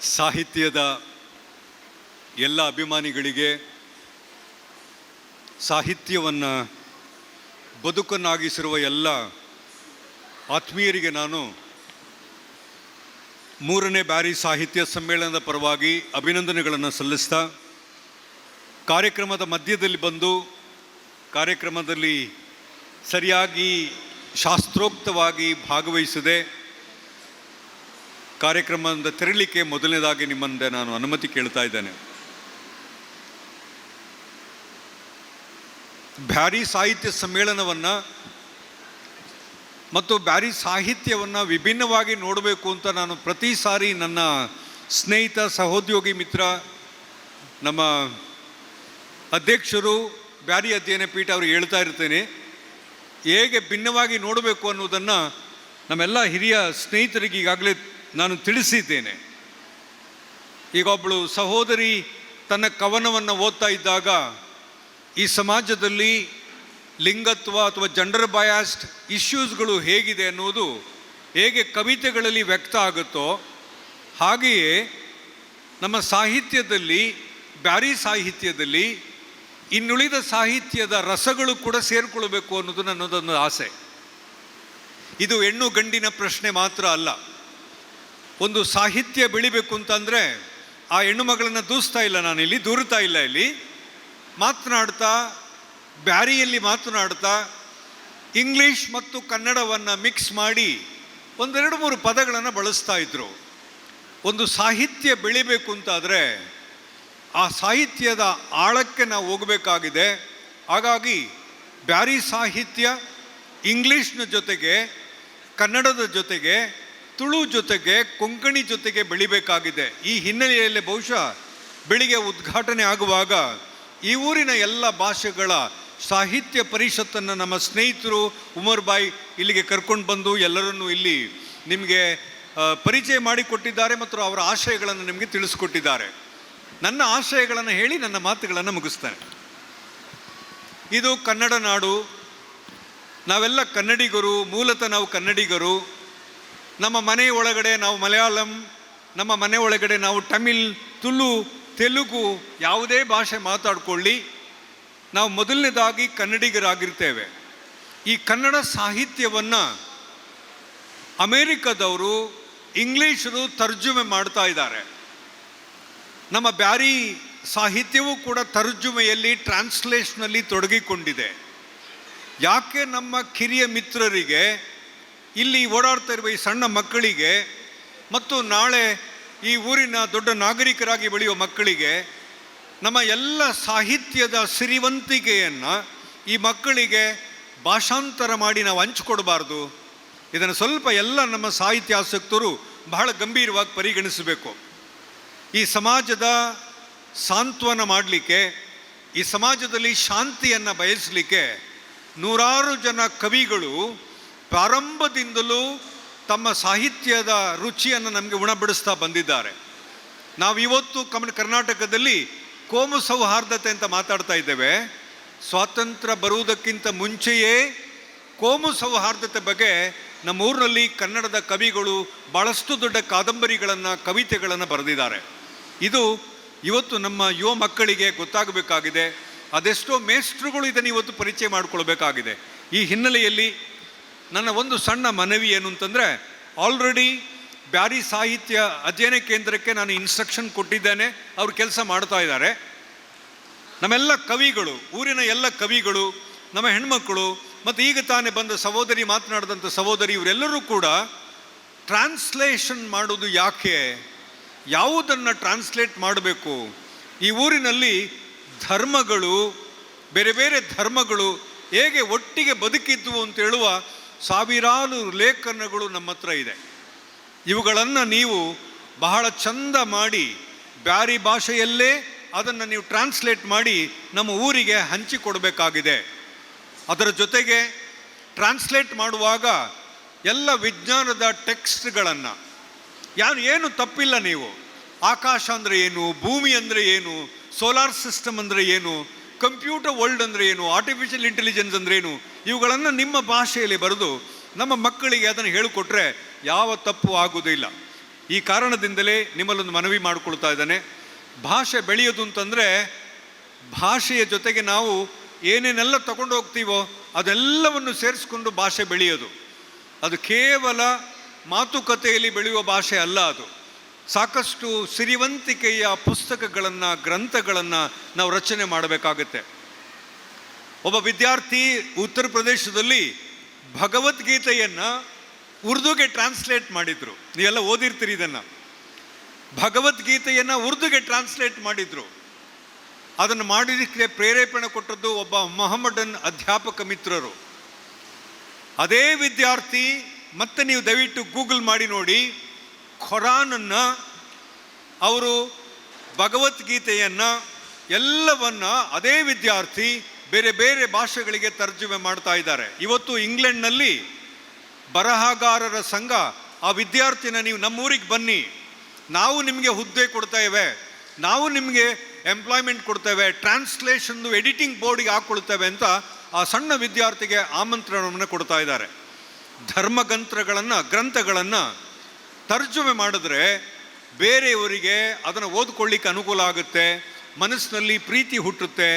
ಸಾಹಿತ್ಯದ ಎಲ್ಲ ಅಭಿಮಾನಿಗಳಿಗೆ, ಸಾಹಿತ್ಯವನ್ನು ಬದುಕನ್ನಾಗಿಸಿರುವ ಎಲ್ಲ ಆತ್ಮೀಯರಿಗೆ ನಾನು 3ನೇ ಬಾರಿ ಸಾಹಿತ್ಯ ಸಮ್ಮೇಳನದ ಪರವಾಗಿ ಅಭಿನಂದನೆಗಳನ್ನು ಸಲ್ಲಿಸ್ತಾ, ಕಾರ್ಯಕ್ರಮದ ಮಧ್ಯದಲ್ಲಿ ಬಂದು ಕಾರ್ಯಕ್ರಮದಲ್ಲಿ ಸರಿಯಾಗಿ ಶಾಸ್ತ್ರೋಕ್ತವಾಗಿ ಭಾಗವಹಿಸದೆ ಕಾರ್ಯಕ್ರಮದಿಂದ ತೆರಳಿಕೆ ಮೊದಲನೇದಾಗಿ ನಿಮ್ಮಂದೆ ನಾನು ಅನುಮತಿ ಕೇಳ್ತಾ ಇದ್ದೇನೆ. ಬ್ಯಾರಿ ಸಾಹಿತ್ಯ ಸಮ್ಮೇಳನವನ್ನು ಮತ್ತು ಬ್ಯಾರಿ ಸಾಹಿತ್ಯವನ್ನು ವಿಭಿನ್ನವಾಗಿ ನೋಡಬೇಕು ಅಂತ ನಾನು ಪ್ರತಿ ಸಾರಿ ನನ್ನ ಸ್ನೇಹಿತ ಸಹೋದ್ಯೋಗಿ ಮಿತ್ರ ನಮ್ಮ ಅಧ್ಯಕ್ಷರು ಬ್ಯಾರಿ ಅಧ್ಯಯನ ಪೀಠ ಅವರು ಹೇಳ್ತಾ ಇರ್ತೇನೆ. ಹೇಗೆ ಭಿನ್ನವಾಗಿ ನೋಡಬೇಕು ಅನ್ನೋದನ್ನು ನಮ್ಮೆಲ್ಲ ಹಿರಿಯ ಸ್ನೇಹಿತರಿಗೆ ಈಗಾಗಲೇ ನಾನು ತಿಳಿಸಿದ್ದೇನೆ. ಈಗ ಒಬ್ಬಳು ಸಹೋದರಿ ತನ್ನ ಕವನವನ್ನು ಓದ್ತಾ ಇದ್ದಾಗ ಈ ಸಮಾಜದಲ್ಲಿ ಲಿಂಗತ್ವ ಅಥವಾ ಜೆಂಡರ್ ಬಯಾಸ್ಡ್ ಇಶ್ಯೂಸ್ಗಳು ಹೇಗಿದೆ ಅನ್ನೋದು ಹೇಗೆ ಕವಿತೆಗಳಲ್ಲಿ ವ್ಯಕ್ತ ಆಗುತ್ತೋ, ಹಾಗೆಯೇ ನಮ್ಮ ಸಾಹಿತ್ಯದಲ್ಲಿ, ಬ್ಯಾರಿ ಸಾಹಿತ್ಯದಲ್ಲಿ ಇನ್ನುಳಿದ ಸಾಹಿತ್ಯದ ರಸಗಳು ಕೂಡ ಸೇರಿಕೊಳ್ಬೇಕು ಅನ್ನೋದು ನನ್ನದೊಂದು ಆಸೆ. ಇದು ಹೆಣ್ಣು ಗಂಡಿನ ಪ್ರಶ್ನೆ ಮಾತ್ರ ಅಲ್ಲ. ಒಂದು ಸಾಹಿತ್ಯ ಬೆಳಿಬೇಕು ಅಂತಂದರೆ ಆ ಹೆಣ್ಣು ಮಗಳನ್ನು ದೂಸ್ತಾ ಇಲ್ಲ, ನಾನಿಲ್ಲಿ ದೂರ್ತಾ ಇಲ್ಲ, ಇಲ್ಲಿ ಮಾತನಾಡ್ತಾ, ಬ್ಯಾರಿಯಲ್ಲಿ ಮಾತನಾಡ್ತಾ ಇಂಗ್ಲೀಷ್ ಮತ್ತು ಕನ್ನಡವನ್ನು ಮಿಕ್ಸ್ ಮಾಡಿ 1-2-3 ಪದಗಳನ್ನು ಬಳಸ್ತಾ ಇದ್ದರು. ಒಂದು ಸಾಹಿತ್ಯ ಬೆಳಿಬೇಕು ಅಂತಾದರೆ ಆ ಸಾಹಿತ್ಯದ ಆಳಕ್ಕೆ ನಾವು ಹೋಗಬೇಕಾಗಿದೆ. ಹಾಗಾಗಿ ಬ್ಯಾರಿ ಸಾಹಿತ್ಯ ಇಂಗ್ಲೀಷ್ನ ಜೊತೆಗೆ, ಕನ್ನಡದ ಜೊತೆಗೆ, ತುಳು ಜೊತೆಗೆ, ಕೊಂಕಣಿ ಜೊತೆಗೆ ಬೆಳಿಬೇಕಾಗಿದೆ. ಈ ಹಿನ್ನೆಲೆಯಲ್ಲಿ ಬಹುಶಃ ಬೆಳಿಗ್ಗೆ ಉದ್ಘಾಟನೆ ಆಗುವಾಗ ಈ ಊರಿನ ಎಲ್ಲ ಭಾಷೆಗಳ ಸಾಹಿತ್ಯ ಪರಿಷತ್ತನ್ನು ನಮ್ಮ ಸ್ನೇಹಿತರು ಉಮರ್ ಬಾಯ್ ಇಲ್ಲಿಗೆ ಕರ್ಕೊಂಡು ಬಂದು ಎಲ್ಲರನ್ನೂ ಇಲ್ಲಿ ನಿಮಗೆ ಪರಿಚಯ ಮಾಡಿಕೊಟ್ಟಿದ್ದಾರೆ ಮತ್ತು ಅವರ ಆಶಯಗಳನ್ನು ನಿಮಗೆ ತಿಳಿಸ್ಕೊಟ್ಟಿದ್ದಾರೆ. ನನ್ನ ಆಶಯಗಳನ್ನು ಹೇಳಿ ನನ್ನ ಮಾತುಗಳನ್ನು ಮುಗಿಸ್ತೇನೆ. ಇದು ಕನ್ನಡ ನಾಡು, ನಾವೆಲ್ಲ ಕನ್ನಡಿಗರು, ಮೂಲತಃ ನಾವು ಕನ್ನಡಿಗರು. ನಮ್ಮ ಮನೆ ಒಳಗಡೆ ನಾವು ಮಲಯಾಳಂ, ನಮ್ಮ ಮನೆ ಒಳಗಡೆ ನಾವು ತಮಿಳ್, ತುಳು, ತೆಲುಗು, ಯಾವುದೇ ಭಾಷೆ ಮಾತಾಡ್ಕೊಳ್ಳಿ, ನಾವು ಮೊದಲನೇದಾಗಿ ಕನ್ನಡಿಗರಾಗಿರ್ತೇವೆ. ಈ ಕನ್ನಡ ಸಾಹಿತ್ಯವನ್ನು ಅಮೇರಿಕದವರು, ಇಂಗ್ಲೀಷರು ತರ್ಜುಮೆ ಮಾಡ್ತಾ ಇದ್ದಾರೆ. ನಮ್ಮ ಬ್ಯಾರಿ ಸಾಹಿತ್ಯವೂ ಕೂಡ ತರ್ಜುಮೆಯಲ್ಲಿ, ಟ್ರಾನ್ಸ್ಲೇಷನಲ್ಲಿ ತೊಡಗಿಕೊಂಡಿದೆ. ಯಾಕೆ ನಮ್ಮ ಕಿರಿಯ ಮಿತ್ರರಿಗೆ, ಇಲ್ಲಿ ಓಡಾಡ್ತಾ ಇರುವ ಈ ಸಣ್ಣ ಮಕ್ಕಳಿಗೆ ಮತ್ತು ನಾಳೆ ಈ ಊರಿನ ದೊಡ್ಡ ನಾಗರಿಕರಾಗಿ ಬೆಳೆಯುವ ಮಕ್ಕಳಿಗೆ ನಮ್ಮ ಎಲ್ಲ ಸಾಹಿತ್ಯದ ಸಿರಿವಂತಿಕೆಯನ್ನು ಈ ಮಕ್ಕಳಿಗೆ ಭಾಷಾಂತರ ಮಾಡಿ ನಾವು ಹಂಚಿಕೊಡಬಾರ್ದು? ಇದನ್ನು ಸ್ವಲ್ಪ ಎಲ್ಲ ನಮ್ಮ ಸಾಹಿತ್ಯಾಸಕ್ತರು ಬಹಳ ಗಂಭೀರವಾಗಿ ಪರಿಗಣಿಸಬೇಕು. ಈ ಸಮಾಜದ ಸಾಂತ್ವನ ಮಾಡಲಿಕ್ಕೆ, ಈ ಸಮಾಜದಲ್ಲಿ ಶಾಂತಿಯನ್ನು ಬಯಸಲಿಕ್ಕೆ ನೂರಾರು ಜನ ಕವಿಗಳು ಪ್ರಾರಂಭದಿಂದಲೂ ತಮ್ಮ ಸಾಹಿತ್ಯದ ರುಚಿಯನ್ನು ನಮಗೆ ಉಣಬಡಿಸ್ತಾ ಬಂದಿದ್ದಾರೆ. ನಾವಿವತ್ತು ಕರ್ನಾಟಕದಲ್ಲಿ ಕೋಮು ಸೌಹಾರ್ದತೆ ಅಂತ ಮಾತಾಡ್ತಾ ಇದ್ದೇವೆ. ಸ್ವಾತಂತ್ರ್ಯ ಬರುವುದಕ್ಕಿಂತ ಮುಂಚೆಯೇ ಕೋಮು ಸೌಹಾರ್ದತೆ ಬಗ್ಗೆ ನಮ್ಮೂರಿನಲ್ಲಿ ಕನ್ನಡದ ಕವಿಗಳು ಭಾಳಷ್ಟು ದೊಡ್ಡ ಕಾದಂಬರಿಗಳನ್ನು, ಕವಿತೆಗಳನ್ನು ಬರೆದಿದ್ದಾರೆ. ಇದು ಇವತ್ತು ನಮ್ಮ ಯುವ ಮಕ್ಕಳಿಗೆ ಗೊತ್ತಾಗಬೇಕಾಗಿದೆ. ಅದೆಷ್ಟೋ ಮೇಷ್ಟ್ರುಗಳು ಇದನ್ನು ಇವತ್ತು ಪರಿಚಯ ಮಾಡಿಕೊಳ್ಬೇಕಾಗಿದೆ. ಈ ಹಿನ್ನೆಲೆಯಲ್ಲಿ ನನ್ನ ಒಂದು ಸಣ್ಣ ಮನವಿ ಏನು ಅಂತಂದರೆ, ಆಲ್ರೆಡಿ ಬ್ಯಾರಿ ಸಾಹಿತ್ಯ ಅಧ್ಯಯನ ಕೇಂದ್ರಕ್ಕೆ ನಾನು ಇನ್ಸ್ಟ್ರಕ್ಷನ್ ಕೊಟ್ಟಿದ್ದೇನೆ. ಅವರು ಕೆಲಸ ಮಾಡ್ತಾ ಇದ್ದಾರೆ. ನಮ್ಮೆಲ್ಲ ಕವಿಗಳು, ಊರಿನ ಎಲ್ಲ ಕವಿಗಳು, ನಮ್ಮ ಹೆಣ್ಮಕ್ಕಳು ಮತ್ತು ಈಗ ತಾನೇ ಬಂದ ಸಹೋದರಿ, ಮಾತನಾಡಿದಂಥ ಸಹೋದರಿ, ಇವರೆಲ್ಲರೂ ಕೂಡ ಟ್ರಾನ್ಸ್ಲೇಷನ್ ಮಾಡೋದು ಯಾಕೆ, ಯಾವುದನ್ನು ಟ್ರಾನ್ಸ್ಲೇಟ್ ಮಾಡಬೇಕು, ಈ ಊರಿನಲ್ಲಿ ಧರ್ಮಗಳು, ಬೇರೆ ಬೇರೆ ಧರ್ಮಗಳು ಹೇಗೆ ಒಟ್ಟಿಗೆ ಬದುಕಿದ್ವು ಅಂತ ಹೇಳುವ ಸಾವಿರಾರು ಲೇಖನಗಳು ನಮ್ಮ ಹತ್ರ ಇದೆ. ಇವುಗಳನ್ನು ನೀವು ಬಹಳ ಚಂದ ಮಾಡಿ ಬ್ಯಾರಿ ಭಾಷೆಯಲ್ಲೇ ಅದನ್ನು ನೀವು ಟ್ರಾನ್ಸ್ಲೇಟ್ ಮಾಡಿ ನಮ್ಮ ಊರಿಗೆ ಹಂಚಿಕೊಡಬೇಕಾಗಿದೆ. ಅದರ ಜೊತೆಗೆ ಟ್ರಾನ್ಸ್ಲೇಟ್ ಮಾಡುವಾಗ ಎಲ್ಲ ವಿಜ್ಞಾನದ ಟೆಕ್ಸ್ಟ್ಗಳನ್ನು, ಏನು ತಪ್ಪಿಲ್ಲ, ನೀವು ಆಕಾಶ ಅಂದರೆ ಏನು, ಭೂಮಿ ಅಂದರೆ ಏನು, ಸೋಲಾರ್ ಸಿಸ್ಟಮ್ ಅಂದರೆ ಏನು, ಕಂಪ್ಯೂಟರ್ ವರ್ಲ್ಡ್ ಅಂದರೆ ಏನು, ಆರ್ಟಿಫಿಷಿಯಲ್ ಇಂಟೆಲಿಜೆನ್ಸ್ ಅಂದ್ರೇನು, ಇವುಗಳನ್ನು ನಿಮ್ಮ ಭಾಷೆಯಲ್ಲಿ ಬರೆದು ನಮ್ಮ ಮಕ್ಕಳಿಗೆ ಅದನ್ನು ಹೇಳಿಕೊಟ್ರೆ ಯಾವ ತಪ್ಪು ಆಗುವುದಿಲ್ಲ. ಈ ಕಾರಣದಿಂದಲೇ ನಿಮ್ಮಲ್ಲೊಂದು ಮನವಿ ಮಾಡಿಕೊಳ್ತಾ ಇದ್ದಾನೆ. ಭಾಷೆ ಬೆಳೆಯೋದು ಅಂತಂದರೆ ಭಾಷೆಯ ಜೊತೆಗೆ ನಾವು ಏನೇನೆಲ್ಲ ತಗೊಂಡು ಹೋಗ್ತೀವೋ ಅದೆಲ್ಲವನ್ನು ಸೇರಿಸ್ಕೊಂಡು ಭಾಷೆ ಬೆಳೆಯೋದು. ಅದು ಕೇವಲ ಮಾತುಕತೆಯಲ್ಲಿ ಬೆಳೆಯುವ ಭಾಷೆ ಅಲ್ಲ. ಅದು ಸಾಕಷ್ಟು ಸಿರಿವಂತಿಕೆಯ ಪುಸ್ತಕಗಳನ್ನು, ಗ್ರಂಥಗಳನ್ನು ನಾವು ರಚನೆ ಮಾಡಬೇಕಾಗತ್ತೆ. ಒಬ್ಬ ವಿದ್ಯಾರ್ಥಿ ಉತ್ತರ ಪ್ರದೇಶದಲ್ಲಿ ಭಗವದ್ಗೀತೆಯನ್ನು ಉರ್ದುಗೆ ಟ್ರಾನ್ಸ್ಲೇಟ್ ಮಾಡಿದರು. ನೀವೆಲ್ಲ ಓದಿರ್ತೀರಿ ಇದನ್ನು. ಭಗವದ್ಗೀತೆಯನ್ನು ಉರ್ದುಗೆ ಟ್ರಾನ್ಸ್ಲೇಟ್ ಮಾಡಿದರು. ಅದನ್ನು ಮಾಡೋದಕ್ಕೆ ಪ್ರೇರೇಪಣೆ ಕೊಟ್ಟದ್ದು ಒಬ್ಬ ಮೊಹಮ್ಮಡನ್ ಅಧ್ಯಾಪಕ ಮಿತ್ರರು. ಅದೇ ವಿದ್ಯಾರ್ಥಿ, ಮತ್ತೆ ನೀವು ದಯವಿಟ್ಟು ಗೂಗಲ್ ಮಾಡಿ ನೋಡಿ, ಖುರಾನನ್ನು, ಅವರು ಭಗವದ್ಗೀತೆಯನ್ನು ಎಲ್ಲವನ್ನ ಅದೇ ವಿದ್ಯಾರ್ಥಿ ಬೇರೆ ಬೇರೆ ಭಾಷೆಗಳಿಗೆ ತರ್ಜುಮೆ ಮಾಡ್ತಾ ಇದ್ದಾರೆ. ಇವತ್ತು ಇಂಗ್ಲೆಂಡ್ನಲ್ಲಿ ಬರಹಗಾರರ ಸಂಘ ಆ ವಿದ್ಯಾರ್ಥಿನ ನೀವು ನಮ್ಮೂರಿಗೆ ಬನ್ನಿ, ನಾವು ನಿಮಗೆ ಹುದ್ದೆ ಕೊಡ್ತೇವೆ, ನಾವು ನಿಮಗೆ ಎಂಪ್ಲಾಯ್ಮೆಂಟ್ ಕೊಡ್ತೇವೆ, ಟ್ರಾನ್ಸ್ಲೇಷನ್ನು ಎಡಿಟಿಂಗ್ ಬೋರ್ಡಿಗೆ ಹಾಕ್ಕೊಳ್ತೇವೆ ಅಂತ ಆ ಸಣ್ಣ ವಿದ್ಯಾರ್ಥಿಗೆ ಆಮಂತ್ರಣವನ್ನು ಕೊಡ್ತಾ ಇದ್ದಾರೆ. ಗ್ರಂಥಗಳನ್ನು ತರ್ಜುಮೆ ಮಾಡಿದ್ರೆ ಬೇರೆಯವರಿಗೆ ಅದನ್ನು ಓದ್ಕೊಳ್ಳಿಕ್ಕೆ ಅನುಕೂಲ ಆಗುತ್ತೆ, ಮನಸ್ಸಿನಲ್ಲಿ ಪ್ರೀತಿ ಹುಟ್ಟುತ್ತೆ.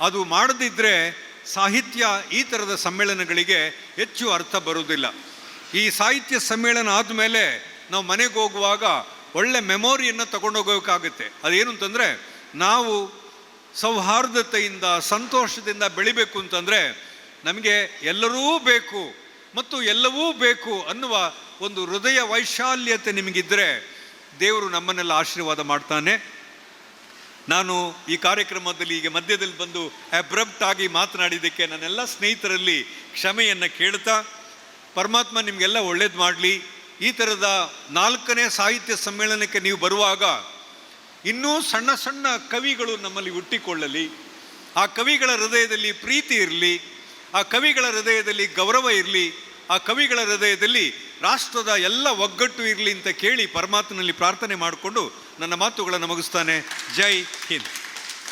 ಅದು ಮಾಡದಿದ್ದರೆ ಸಾಹಿತ್ಯ ಈ ಥರದ ಸಮ್ಮೇಳನಗಳಿಗೆ ಹೆಚ್ಚು ಅರ್ಥ ಬರುವುದಿಲ್ಲ. ಈ ಸಾಹಿತ್ಯ ಸಮ್ಮೇಳನ ಆದಮೇಲೆ ನಾವು ಮನೆಗೆ ಹೋಗುವಾಗ ಒಳ್ಳೆ ಮೆಮೊರಿಯನ್ನು ತಗೊಂಡೋಗೋಕ್ಕಾಗುತ್ತೆ. ಅದೇನು ಅಂತಂದರೆ, ನಾವು ಸೌಹಾರ್ದತೆಯಿಂದ ಸಂತೋಷದಿಂದ ಬೆಳಿಬೇಕು ಅಂತಂದರೆ ನಮಗೆ ಎಲ್ಲರೂ ಬೇಕು ಮತ್ತು ಎಲ್ಲವೂ ಬೇಕು ಅನ್ನುವ ಒಂದು ಹೃದಯ ವೈಶಾಲ್ಯತೆ ನಿಮಗಿದ್ದರೆ ದೇವರು ನಮ್ಮನ್ನೆಲ್ಲ ಆಶೀರ್ವಾದ ಮಾಡ್ತಾನೆ. ನಾನು ಈ ಕಾರ್ಯಕ್ರಮದಲ್ಲಿ ಈಗ ಮಧ್ಯದಲ್ಲಿ ಬಂದು ಅಬ್ರಪ್ಟ್ ಆಗಿ ಮಾತನಾಡಿದ್ದಕ್ಕೆ ನನ್ನೆಲ್ಲ ಸ್ನೇಹಿತರಲ್ಲಿ ಕ್ಷಮೆಯನ್ನು ಕೇಳ್ತಾ, ಪರಮಾತ್ಮ ನಿಮಗೆಲ್ಲ ಒಳ್ಳೇದು ಮಾಡಲಿ. ಈ ಥರದ 4ನೇ ಸಾಹಿತ್ಯ ಸಮ್ಮೇಳನಕ್ಕೆ ನೀವು ಬರುವಾಗ ಇನ್ನೂ ಸಣ್ಣ ಸಣ್ಣ ಕವಿಗಳು ನಮ್ಮಲ್ಲಿ ಹುಟ್ಟಿಕೊಳ್ಳಲಿ. ಆ ಕವಿಗಳ ಹೃದಯದಲ್ಲಿ ಪ್ರೀತಿ ಇರಲಿ, ಆ ಕವಿಗಳ ಹೃದಯದಲ್ಲಿ ಗೌರವ ಇರಲಿ, ಆ ಕವಿಗಳ ಹೃದಯದಲ್ಲಿ ರಾಷ್ಟ್ರದ ಎಲ್ಲ ಒಗ್ಗಟ್ಟು ಇರಲಿ ಅಂತ ಕೇಳಿ ಪರಮಾತ್ಮನಲ್ಲಿ ಪ್ರಾರ್ಥನೆ ಮಾಡಿಕೊಂಡು ನನ್ನ ಮಾತುಗಳನ್ನು ಮುಗಿಸ್ತಾನೆ. ಜೈ ಹಿಂದ್.